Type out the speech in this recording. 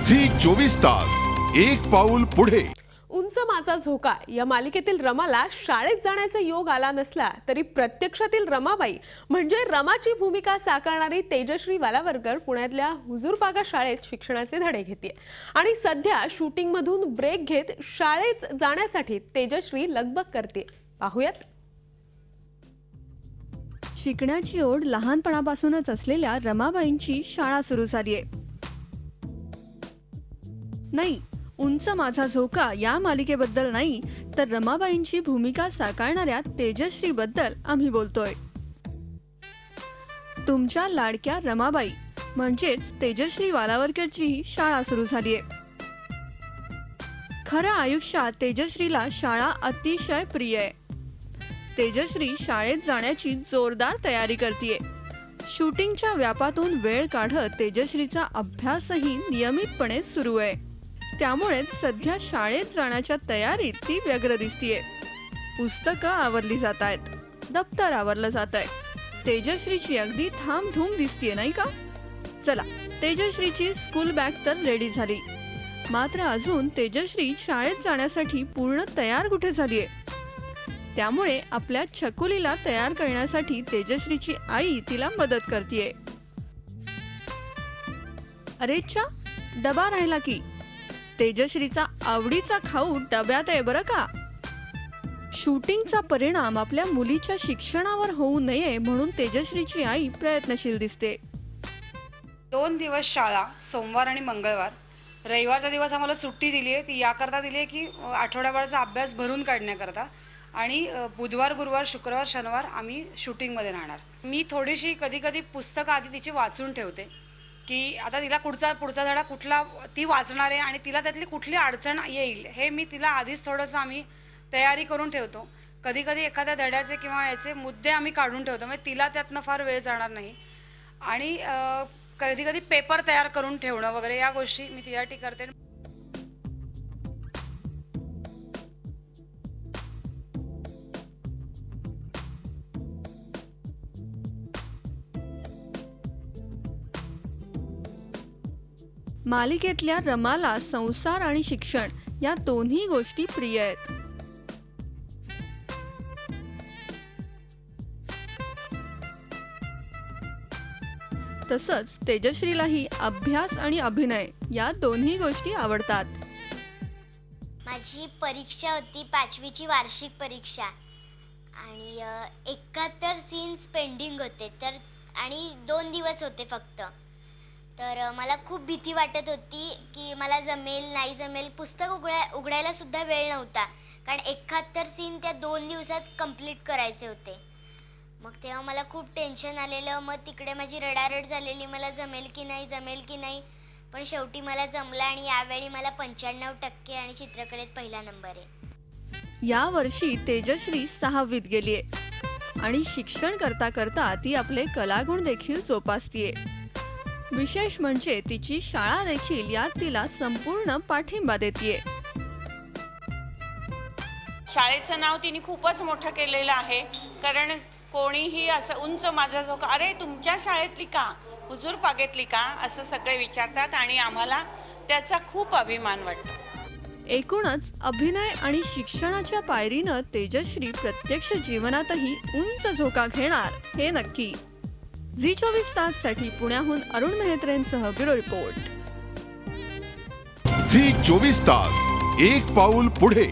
Zee 24 तास एक पाऊल पुढे। उंच माझा झोका या मालिकेतील रमाला शाळेत जाण्याचा योग आला नसला तरी प्रत्यक्षातील रमाबाई म्हणजे रमाची भूमिका साकारणारी तेजश्री वालावरकर पुण्यातल्या हुजूरपागा शाळेत शिक्षणाचे धडे घेते आणि सध्या शूटिंग मधून ब्रेक घेत शाळेत जाण्यासाठी तेजश्री लगबग करते। पाहूयात। शिकण्याची ओढ लहानपणापासूनच असलेल्या रमाबाईंची शाळा सुरू झाली आहे। नाही, उंच माझा झोका या मालिकेबद्दल नाही, तर रमाबाईंची भूमिका साकारणाऱ्या तेजश्री बद्दल आम्ही बोलतोय। तुमच्या लाडक्या रमाबाई म्हणजेच तेजश्री वालावरकरची शाळा सुरू झाली आहे। खऱ्या आयुष्यात तेजश्रीला शाळा अतिशय प्रिय आहे। तेजश्री शाळेत जाण्याची जोरदार तयारी करते। शूटिंगच्या व्यापातून वेळ काढत तेजश्रीचा अभ्यासही नियमितपणे सुरू आहे। त्यामुळेच सध्या शाळेत जाण्याच्या तयारीत ती व्यग्र दिसतीये। पुस्तकं आवरली जात आहेत, दप्तर आवरलं जात आहे। तेजश्रीची अगदी थांबधूम दिसतीये, नाही का? चला, तेजश्रीची स्कूल बॅग तर रेडी झाली, मात्र अजून तेजश्री शाळेत जाण्यासाठी पूर्ण तयार कुठे झालीये? त्यामुळे आपल्या छकुलीला तयार करण्यासाठी तेजश्रीची आई तिला मदत करतेय। अरेच्चा, डबा राहिला की? तेजश्रीचा आवडीचा खाऊ डब्यात आहे बरं का। शूटिंगचा परिणाम आपल्या मुलीच्या शिक्षणावर होऊ नये म्हणून तेजश्रीची आई प्रयत्नशील दिसते। 2 दिवस शाळा, सोमवार आणि मंगळवार। रविवारचा दिवस आम्हाला सुट्टी दिली आहे, ती याकरता दिली आहे की आठवड्याभराचा अभ्यास भरून काढण्याकरता, आणि बुधवार, गुरुवार, शुक्रवार, शनिवार आम्ही शूटिंगमध्ये राहणार। मी थोडीशी कधी कधी पुस्तकं आधी तिची वाचून ठेवते की आता तिला पुढचा धडा कुठला ती वाचणार आहे आणि तिला त्यातली कुठली अडचण येईल हे मी तिला आधीच थोडंसं आम्ही तयारी करून ठेवतो। कधी कधी एखाद्या धड्याचे किंवा याचे मुद्दे आम्ही काढून ठेवतो, म्हणजे तिला त्यातनं फार वेळ जाणार नाही। आणि कधी कधी पेपर तयार करून ठेवणं वगैरे या गोष्टी मी तिच्यासाठी करते। मालिकेतल्या रमाला संसार आणि शिक्षण या दोन्ही गोष्टी प्रिय आहेत। तसंच तेजश्रीलाही अभ्यास आणि अभिनय या दोन्ही गोष्टी आवडतात। माझी परीक्षा होती 5वीची वार्षिक परीक्षा आणि 71 सीन्स पेंडिंग होते, तर आणि 2 दिवस होते फक्त। तर मला खूप भीती वाटत होती की मला जमेल नाही जमेल। पुस्तक उघडायला सुद्धा वेळ नव्हता, कारण 71 सीन त्या 2 दिवसात कंप्लीट करायचे होते। मग तेव्हा मला खूप टेन्शन आलेलं। मग तिकडे माझी रडारड झालेली, मला जमेल की नाही। पण शेवटी मला जमलं आणि यावेळी मला 95% आणि चित्रकलेत पहिला नंबर आहे। या वर्षी तेजश्री 6वीत गेलीये आणि शिक्षण करता करता ती आपले कलागुण देखील जोपासतीये। विशेष म्हणजे तिची शाळा देखील यात तिला संपूर्ण पाठिंबा देतेय। शाळेचं नाव तिने खूपच मोठं केलेलं आहे, कारण कोणीही असं उंच माझा झोका, अरे तुमच्या शाळेतली का, हुजूरपागेतली का, असं सगळे विचारतात आणि आम्हाला त्याचा खूप अभिमान वाटतो। एकूणच अभिनय आणि शिक्षणाच्या पायरीनं तेजश्री प्रत्यक्ष जीवनातही उंच झोका घेणार हे नक्की। झी 24 तास साठी पुण्याहून अरुण मेहत्रेंसह ब्युरो रिपोर्ट। झी 24 तास एक पाऊल पुढे।